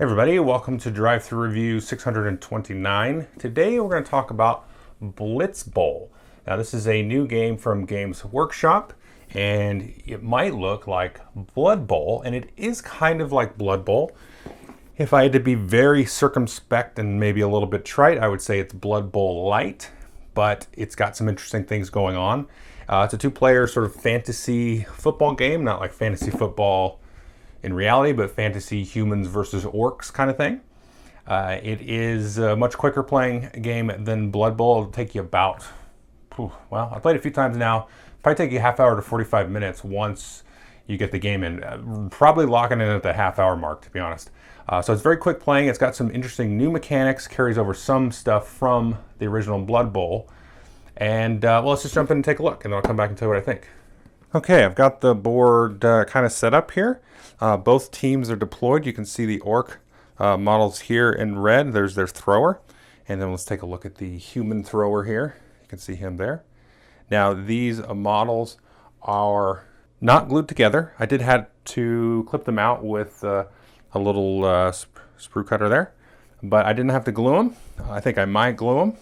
Hey everybody, welcome to Drive Thru Review 629. Today we're going to talk about Blitz Bowl. Now this is a new game from Games Workshop, and it might look like Blood Bowl, and it is kind of like Blood Bowl. If I had to be very circumspect and maybe a little bit trite, I would say it's Blood Bowl light, but it's got some interesting things going on. It's a two-player sort of fantasy football game, not like fantasy football in reality, but fantasy humans versus orcs kind of thing. It is a much quicker playing game than Blood Bowl. It'll take you about, I played it a few times now. Probably take you a half hour to 45 minutes once you get the game in. Probably locking in at the half hour mark, to be honest. So it's very quick playing. It's got some interesting new mechanics, carries over some stuff from the original Blood Bowl. And let's just jump in and take a look, and then I'll come back and tell you what I think. Okay, I've got the board kind of set up here. Both teams are deployed. You can see the orc models here in red. There's their thrower. And then let's take a look at the human thrower here. You can see him there. Now, these models are not glued together. I did have to clip them out with a little sprue cutter there, but I didn't have to glue them. I think I might glue them.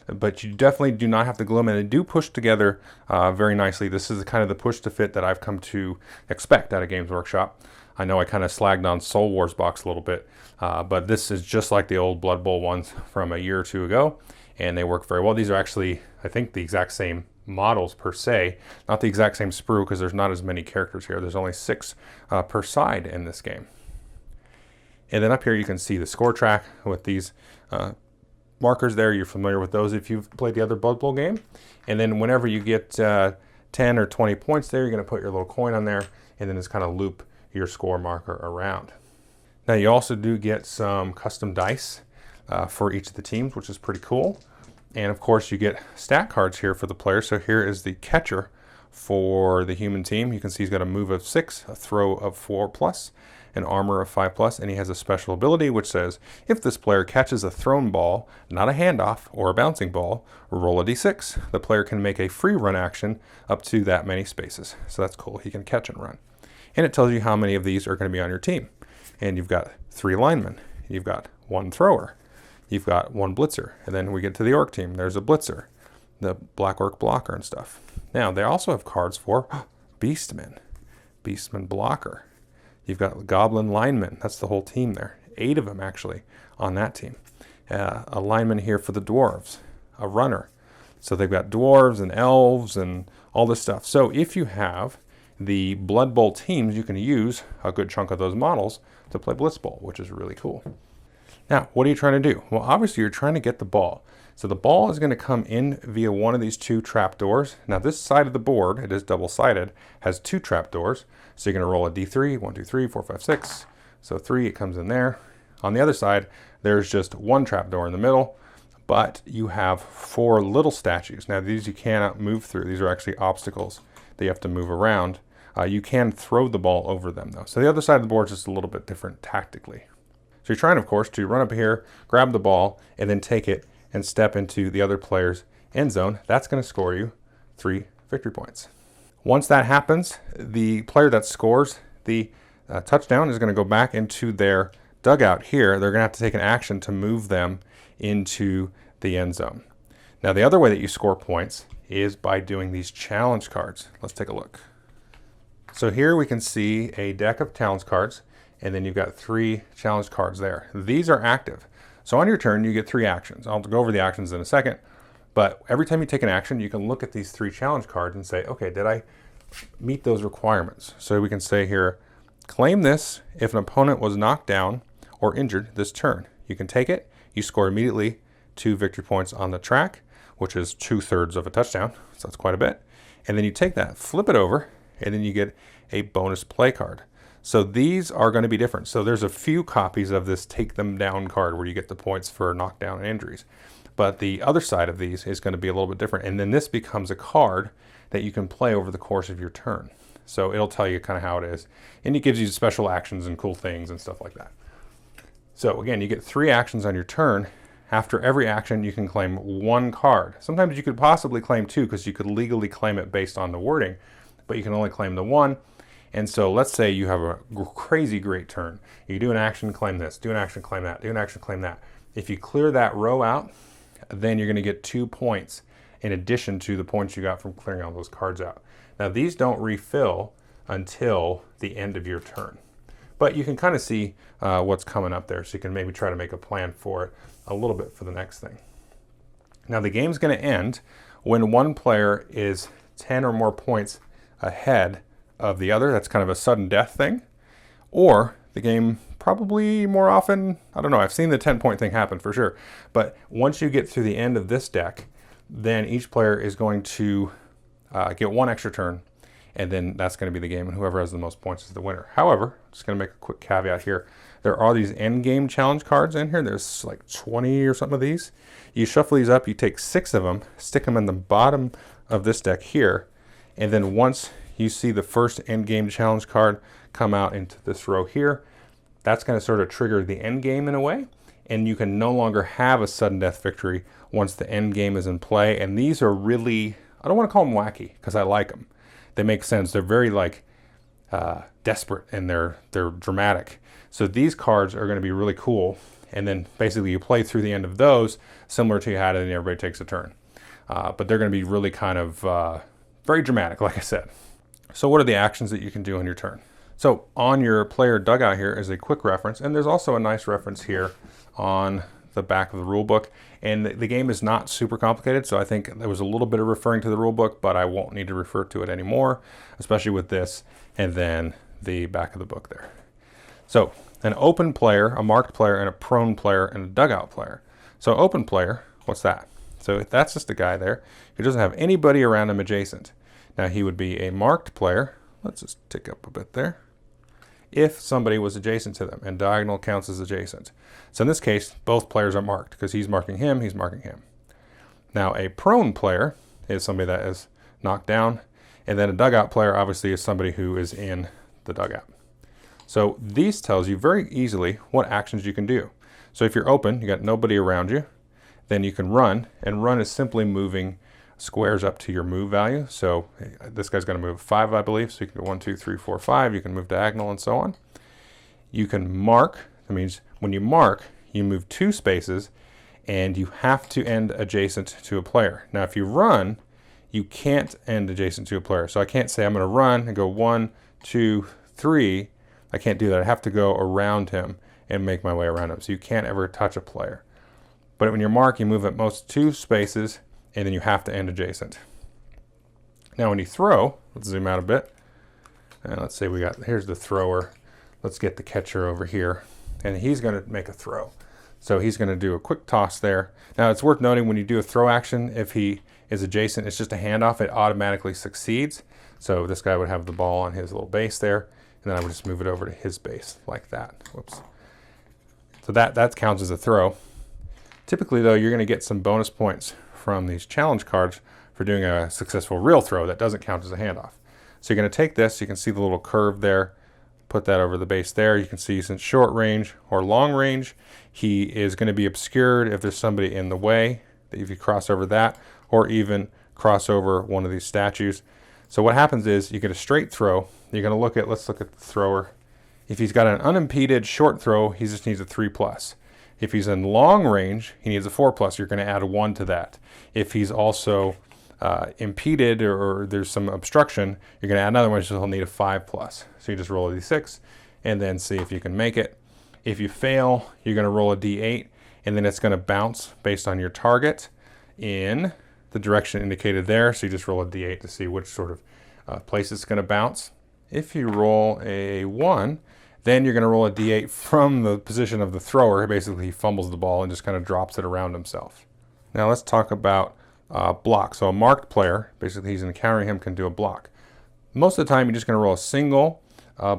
But you definitely do not have to glue them, and they do push together very nicely. This is kind of the push to fit that I've come to expect out of Games Workshop. I know I kind of slagged on Soul Wars box a little bit, but this is just like the old Blood Bowl ones from a year or two ago, and they work very well. These are actually, I think, the exact same models per se, not the exact same sprue because there's not as many characters here. There's only 6 per side in this game. And then up here you can see the score track with these markers there. You're familiar with those if you've played the other Blood Bowl game. And then whenever you get 10 or 20 points there, you're going to put your little coin on there and then just kind of loop your score marker around. Now you also do get some custom dice for each of the teams, which is pretty cool. And of course you get stat cards here for the players. So here is the catcher for the human team. You can see he's got a move of 6, a throw of 4+, an armor of 5+, and he has a special ability which says, if this player catches a thrown ball, not a handoff or a bouncing ball, roll a d6. The player can make a free run action up to that many spaces. So that's cool. He can catch and run. And it tells you how many of these are going to be on your team. And you've got 3 linemen. You've got 1 thrower. You've got 1 blitzer. And then we get to the orc team. There's a blitzer, the black orc blocker and stuff. Now, they also have cards for Beastmen, Beastmen blocker. You've got goblin linemen. That's the whole team there. 8 of them, actually, on that team. A lineman here for the dwarves, a runner. So they've got dwarves and elves and all this stuff. So if you have the Blood Bowl teams, you can use a good chunk of those models to play Blitz Bowl, which is really cool. Now, what are you trying to do? Well, obviously, you're trying to get the ball. So the ball is going to come in via one of these 2 trap doors. Now, this side of the board, it is double-sided, has 2 trap doors. So you're going to roll a d3, 1, 2, 3, 4, 5, 6. So 3, it comes in there. On the other side, there's just 1 trap door in the middle, but you have 4 little statues. Now, these you cannot move through. These are actually obstacles that you have to move around. You can throw the ball over them, though. So the other side of the board is just a little bit different tactically. So you're trying, of course, to run up here, grab the ball, and then take it and step into the other player's end zone. That's going to score you 3 victory points. Once that happens, the player that scores the touchdown is going to go back into their dugout here. They're going to have to take an action to move them into the end zone. Now, the other way that you score points is by doing these challenge cards. Let's take a look. So here we can see a deck of challenge cards, and then you've got 3 challenge cards there. These are active. So on your turn, you get 3 actions. I'll go over the actions in a second, but every time you take an action, you can look at these 3 challenge cards and say, okay, did I meet those requirements? So we can say here, claim this if an opponent was knocked down or injured this turn. You can take it, you score immediately 2 victory points on the track, which is 2/3 of a touchdown, so that's quite a bit. And then you take that, flip it over, and then you get a bonus play card. So these are going to be different. So there's a few copies of this take them down card where you get the points for knockdown and injuries. But the other side of these is going to be a little bit different. And then this becomes a card that you can play over the course of your turn. So it'll tell you kind of how it is. And it gives you special actions and cool things and stuff like that. So again, you get 3 actions on your turn. After every action, you can claim 1 card. Sometimes you could possibly claim 2 because you could legally claim it based on the wording, but you can only claim the 1. And so let's say you have a crazy great turn. You do an action, claim this, do an action, claim that, do an action, claim that. If you clear that row out, then you're going to get 2 points in addition to the points you got from clearing all those cards out. Now these don't refill until the end of your turn. But you can kind of see what's coming up there, so you can maybe try to make a plan for it a little bit for the next thing. Now the game's going to end when one player is 10 or more points ahead of the other. That's kind of a sudden death thing. Or the game probably more often, I don't know, I've seen the 10-point thing happen for sure. But once you get through the end of this deck, then each player is going to get 1 extra turn, and then that's going to be the game, and whoever has the most points is the winner. However, I'm just going to make a quick caveat here. There are these Endgame Challenge cards in here. There's like 20 or something of these. You shuffle these up, you take 6 of them, stick them in the bottom of this deck here, and then once you see the first Endgame Challenge card come out into this row here, that's going to sort of trigger the end game in a way, and you can no longer have a sudden death victory once the end game is in play. And these are really, I don't want to call them wacky because I like them. They make sense. They're very like desperate, and they're dramatic. So these cards are going to be really cool. And then basically you play through the end of those, similar to you had it, and everybody takes a turn. But they're going to be really kind of very dramatic, like I said. So what are the actions that you can do on your turn? So on your player dugout here is a quick reference, and there's also a nice reference here on the back of the rule book. And the game is not super complicated, so I think there was a little bit of referring to the rule book, but I won't need to refer to it anymore, especially with this and then the back of the book there. So an open player, a marked player, and a prone player, and a dugout player. So open player, what's that? So that's just a guy there who doesn't have anybody around him adjacent. Now he would be a marked player. Let's just tick up a bit there. If somebody was adjacent to them, and diagonal counts as adjacent. So in this case, both players are marked because he's marking him, he's marking him. Now a prone player is somebody that is knocked down, and then a dugout player obviously is somebody who is in the dugout. So these tells you very easily what actions you can do. So if you're open, you got nobody around you, then you can run, and run is simply moving squares up to your move value. So this guy's going to move 5, I believe. So you can go 1, 2, 3, 4, 5. You can move diagonal and so on. You can mark. That means when you mark, you move 2 spaces, and you have to end adjacent to a player. Now, if you run, you can't end adjacent to a player. So I can't say I'm going to run and go 1, 2, 3. I can't do that. I have to go around him and make my way around him. So you can't ever touch a player. But when you mark, you move at most 2 spaces, and then you have to end adjacent. Now when you throw, let's zoom out a bit. And let's say here's the thrower. Let's get the catcher over here. And he's going to make a throw. So he's going to do a quick toss there. Now it's worth noting when you do a throw action, if he is adjacent, it's just a handoff. It automatically succeeds. So this guy would have the ball on his little base there. And then I would just move it over to his base like that. Whoops. So that counts as a throw. Typically though, you're going to get some bonus points from these challenge cards for doing a successful real throw that doesn't count as a handoff. So you're going to take this, you can see the little curve there, put that over the base there. You can see since short range or long range, he is going to be obscured if there's somebody in the way, if you cross over that, or even cross over one of these statues. So what happens is you get a straight throw. You're going to let's look at the thrower. If he's got an unimpeded short throw, he just needs a 3+. If he's in long range, he needs a 4+. You're going to add 1 to that. If he's also impeded or there's some obstruction, you're going to add another one, so he'll need a 5+. So you just roll a d6 and then see if you can make it. If you fail, you're going to roll a d8, and then it's going to bounce based on your target in the direction indicated there. So you just roll a d8 to see which sort of place it's going to bounce. If you roll a 1, then you're going to roll a d8 from the position of the thrower. Basically, he fumbles the ball and just kind of drops it around himself. Now let's talk about block. So a marked player, basically he's encountering him, can do a block. Most of the time, you're just going to roll a single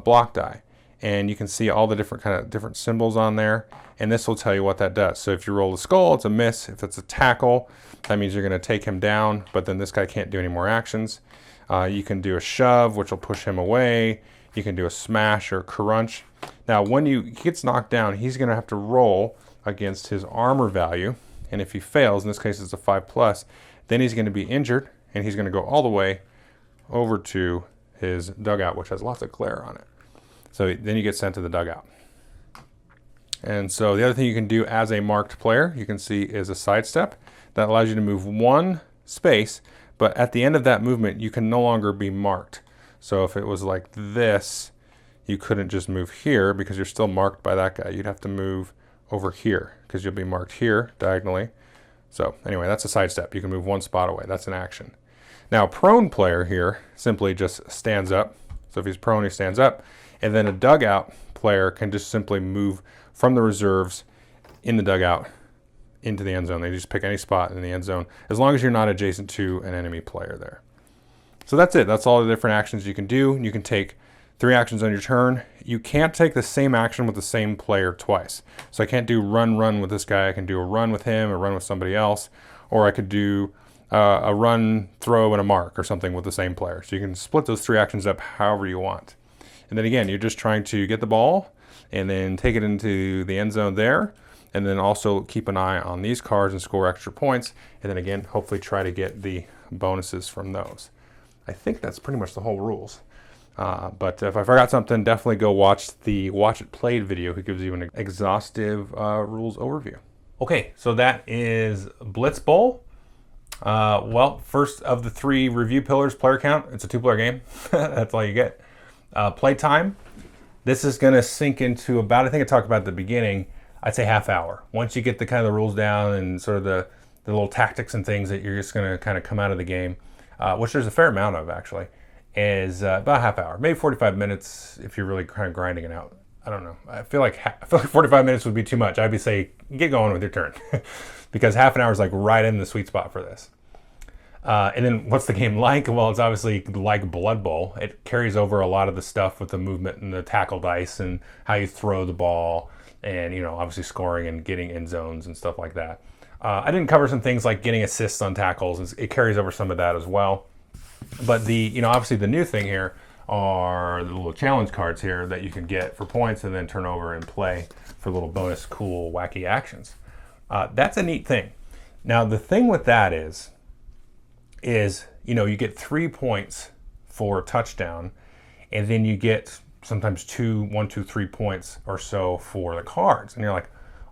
block die. And you can see all the different symbols on there. And this will tell you what that does. So if you roll the skull, it's a miss. If it's a tackle, that means you're going to take him down, but then this guy can't do any more actions. You can do a shove, which will push him away. You can do a smash or crunch. Now, when he gets knocked down, he's going to have to roll against his armor value. And if he fails, in this case it's a 5+, then he's going to be injured, and he's going to go all the way over to his dugout, which has lots of glare on it. So then you get sent to the dugout. And so the other thing you can do as a marked player, you can see, is a sidestep. That allows you to move one space, but at the end of that movement, you can no longer be marked. So if it was like this, you couldn't just move here because you're still marked by that guy. You'd have to move over here because you'll be marked here diagonally. So anyway, that's a sidestep. You can move one spot away. That's an action. Now, a prone player here simply just stands up. So if he's prone, he stands up. And then a dugout player can just simply move from the reserves in the dugout into the end zone. They just pick any spot in the end zone as long as you're not adjacent to an enemy player there. So that's it. That's all the different actions you can do. You can take 3 actions on your turn. You can't take the same action with the same player twice. So I can't do run with this guy. I can do a run with him, or run with somebody else, or I could do a run, throw, and a mark or something with the same player. So you can split those 3 actions up however you want. And then again, you're just trying to get the ball and then take it into the end zone there, and then also keep an eye on these cards and score extra points, and then again, hopefully try to get the bonuses from those. I think that's pretty much the whole rules. But if I forgot something, definitely go watch the Watch It Played video. It gives you an exhaustive rules overview. Okay, so that is Blitz Bowl. Well, first of the 3 review pillars, player count. It's a 2-player game. That's all you get. Play time. This is going to sink into about, I think I talked about at the beginning, I'd say half hour. Once you get the kind of the rules down and sort of the little tactics and things that you're just going to kind of come out of the game, which there's a fair amount of actually, is about half hour, maybe 45 minutes if you're really kind of grinding it out. I don't know. I feel like 45 minutes would be too much. I'd be say get going with your turn because half an hour is like right in the sweet spot for this. And then what's the game like? Well, it's obviously like Blood Bowl. It carries over a lot of the stuff with the movement and the tackle dice and how you throw the ball and, you know, obviously scoring and getting end zones and stuff like that. I didn't cover some things like getting assists on tackles. It carries over some of that as well. But obviously the new thing here are the little challenge cards here that you can get for points and then turn over and play for little bonus, cool, wacky actions. That's a neat thing. Now, the thing with that is you get 3 points for a touchdown, and then you get sometimes 1, 2, 3 points or so for the cards. And you're like,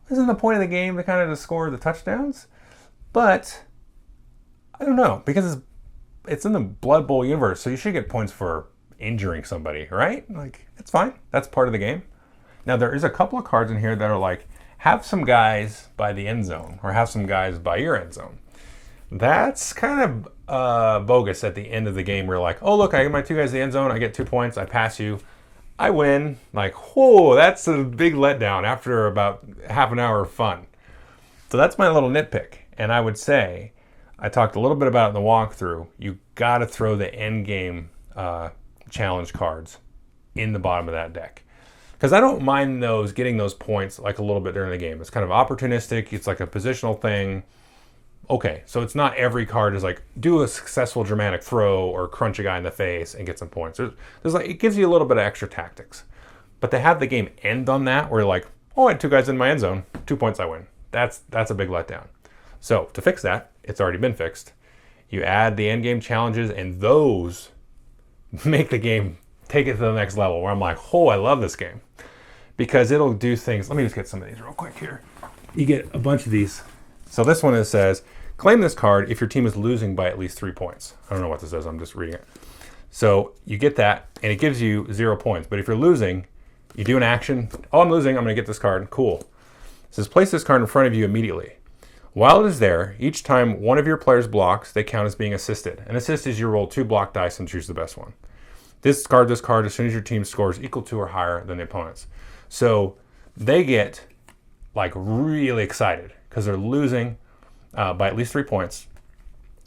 isn't the point of the game to kind of score the touchdowns? But I don't know, because it's in the Blood Bowl universe, so you should get points for injuring somebody, right? Like, it's fine. That's part of the game. Now, there is a couple of cards in here that are like, have some guys by the end zone or have some guys by your end zone. That's kind of bogus at the end of the game. We're like, oh, look, I get my 2 guys in the end zone. I get 2 points. I pass you. I win. Like, whoa, that's a big letdown after about half an hour of fun. So that's my little nitpick. And I would say, I talked a little bit about it in the walkthrough. You got to throw the Endgame challenge cards in the bottom of that deck. Because I don't mind getting those points like a little bit during the game. It's kind of opportunistic. It's like a positional thing. Okay, so it's not every card is like do a successful dramatic throw or crunch a guy in the face and get some points. There's like, it gives you a little bit of extra tactics. But to have the game end on that, where you're like, oh, I had 2 guys in my end zone, 2 points, I win. That's a big letdown. So to fix that, it's already been fixed. You add the Endgame Challenges, and those make the game take it to the next level. Where I'm like, oh, I love this game because it'll do things. Let me just get some of these real quick here. You get a bunch of these. So this one says, claim this card if your team is losing by at least 3 points. I don't know what this says. I'm just reading it. So you get that, and it gives you 0 points. But if you're losing, you do an action. Oh, I'm losing. I'm going to get this card. Cool. It says, place this card in front of you immediately. While it is there, each time one of your players blocks, they count as being assisted. An assist is you roll 2 block dice and choose the best one. This card, as soon as your team scores equal to or higher than the opponent's. So they get like really excited because they're losing by at least 3 points.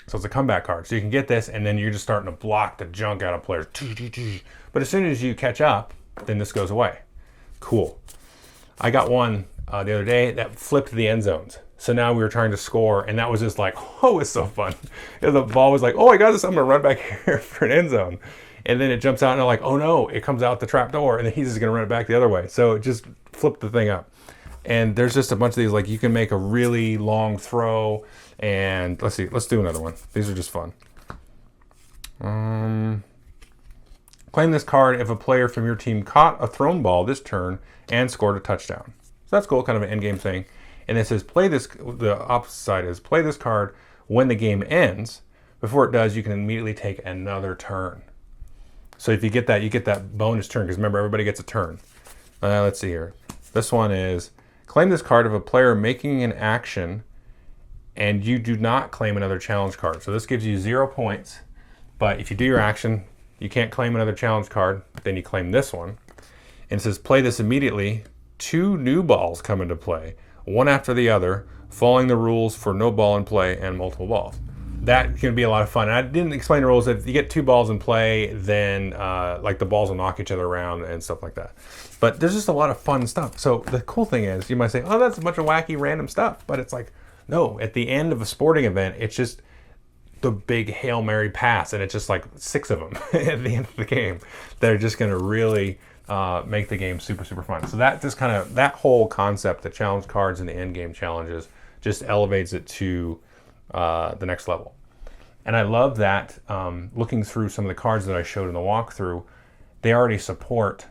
So it's a comeback card. So you can get this, and then you're just starting to block the junk out of players. But as soon as you catch up, then this goes away. Cool. I got one the other day that flipped the end zones. So now we were trying to score, and that was just like, oh, it's so fun. And the ball was like, oh, I got this. I'm going to run back here for an end zone. And then it jumps out, and I'm like, oh, no, it comes out the trap door, and then he's just going to run it back the other way. So it just flipped the thing up. And there's just a bunch of these, like you can make a really long throw. And let's see, let's do another one. These are just fun. Claim this card if a player from your team caught a thrown ball this turn and scored a touchdown. So that's cool, kind of an endgame thing. And it says play this, the opposite side is play this card when the game ends. Before it does, you can immediately take another turn. So if you get that bonus turn, because remember, everybody gets a turn. Let's see here. This one is claim this card of a player making an action and you do not claim another challenge card. So this gives you 0 points, but if you do your action, you can't claim another challenge card, then you claim this one. And it says play this immediately. 2 new balls come into play, one after the other, following the rules for no ball in play and multiple balls. That can be a lot of fun. And I didn't explain the rules. If you get 2 balls in play, then like the balls will knock each other around and stuff like that. But there's just a lot of fun stuff. So the cool thing is, you might say, oh, that's a bunch of wacky random stuff. But it's like, no, at the end of a sporting event, it's just the big Hail Mary pass. And it's just like 6 of them at the end of the game that are just going to really make the game super, super fun. So that just kind of, that whole concept, the challenge cards and the Endgame Challenges, just elevates it to the next level. And I love that looking through some of the cards that I showed in the walkthrough, they already support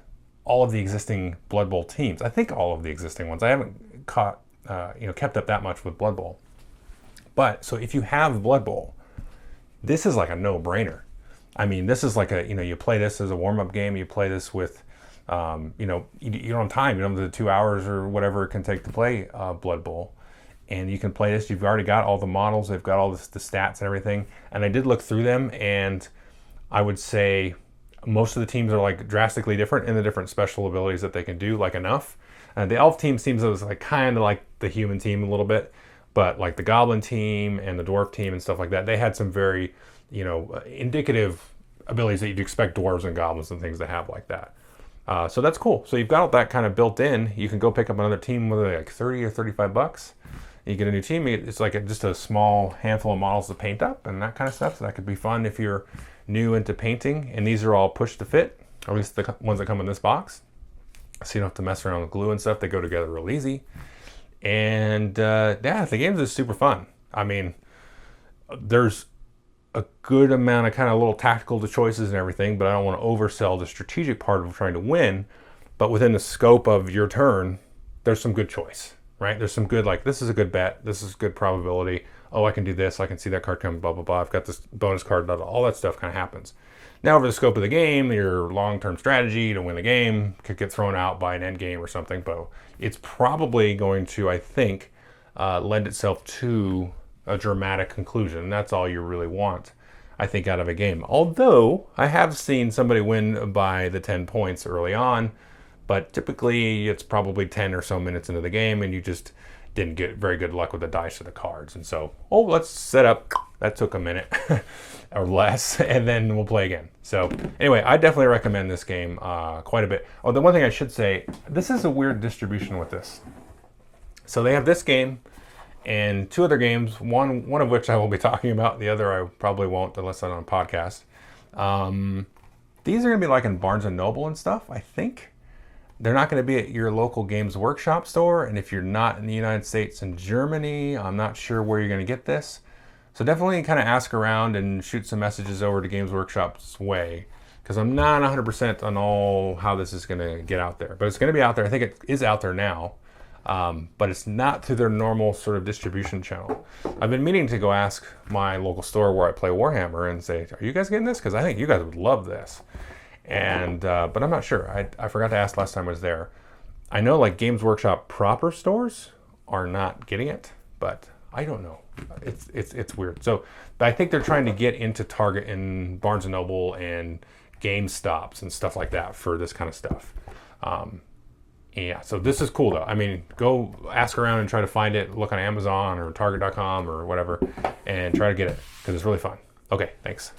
all of the existing Blood Bowl teams. I think all of the existing ones. I haven't kept up that much with Blood Bowl. But so if you have Blood Bowl, this is like a no-brainer. I mean, this is like you play this as a warm-up game. You play this with, you don't have time. You don't have the 2 hours or whatever it can take to play Blood Bowl. And you can play this. You've already got all the models. They've got all the stats and everything. And I did look through them, and I would say most of the teams are like drastically different in the different special abilities that they can do, like enough. The elf team seems like kind of like the human team a little bit, but like the goblin team and the dwarf team and stuff like that, they had some very, indicative abilities that you'd expect dwarves and goblins and things to have like that. So that's cool. So you've got all that kind of built in. You can go pick up another team, whether like 30 or 35 bucks. You get a new team. It's like just a small handful of models to paint up and that kind of stuff. So that could be fun if you're new into painting. And these are all push to fit, or at least the ones that come in this box. So you don't have to mess around with glue and stuff. They go together real easy. And the games is super fun. I mean, there's a good amount of kind of little tactical choices and everything, but I don't want to oversell the strategic part of trying to win. But within the scope of your turn, there's some good choice. Right? There's some good, like, this is a good bet. This is good probability. Oh, I can do this. I can see that card come, blah, blah, blah. I've got this bonus card, blah, blah. All that stuff kind of happens. Now, over the scope of the game, your long-term strategy to win the game could get thrown out by an end game or something, but it's probably going to, I think, lend itself to a dramatic conclusion. And that's all you really want, I think, out of a game. Although, I have seen somebody win by the 10 points early on, but typically it's probably 10 or so minutes into the game and you just didn't get very good luck with the dice or the cards. And so, let's set up. That took a minute or less, and then we'll play again. So anyway, I definitely recommend this game quite a bit. Oh, the one thing I should say, this is a weird distribution with this. So they have this game and 2 other games, one of which I will be talking about. The other I probably won't unless I'm on a podcast. These are going to be like in Barnes & Noble and stuff, I think. They're not going to be at your local Games Workshop store. And if you're not in the United States and Germany, I'm not sure where you're going to get this. So definitely kind of ask around and shoot some messages over to Games Workshop's way, because I'm not 100% on how this is going to get out there. But it's going to be out there. I think it is out there now. But it's not through their normal sort of distribution channel. I've been meaning to go ask my local store where I play Warhammer and say, are you guys getting this? Because I think you guys would love this. And but I'm not sure. I forgot to ask last time I was there. I know like Games Workshop proper stores are not getting it, but I don't know. It's weird. So, but I think they're trying to get into Target and Barnes and Noble and GameStops and stuff like that for this kind of stuff. Yeah, so this is cool though. I mean, go ask around and try to find it. Look on Amazon or Target.com or whatever, and try to get it because it's really fun. Okay, thanks.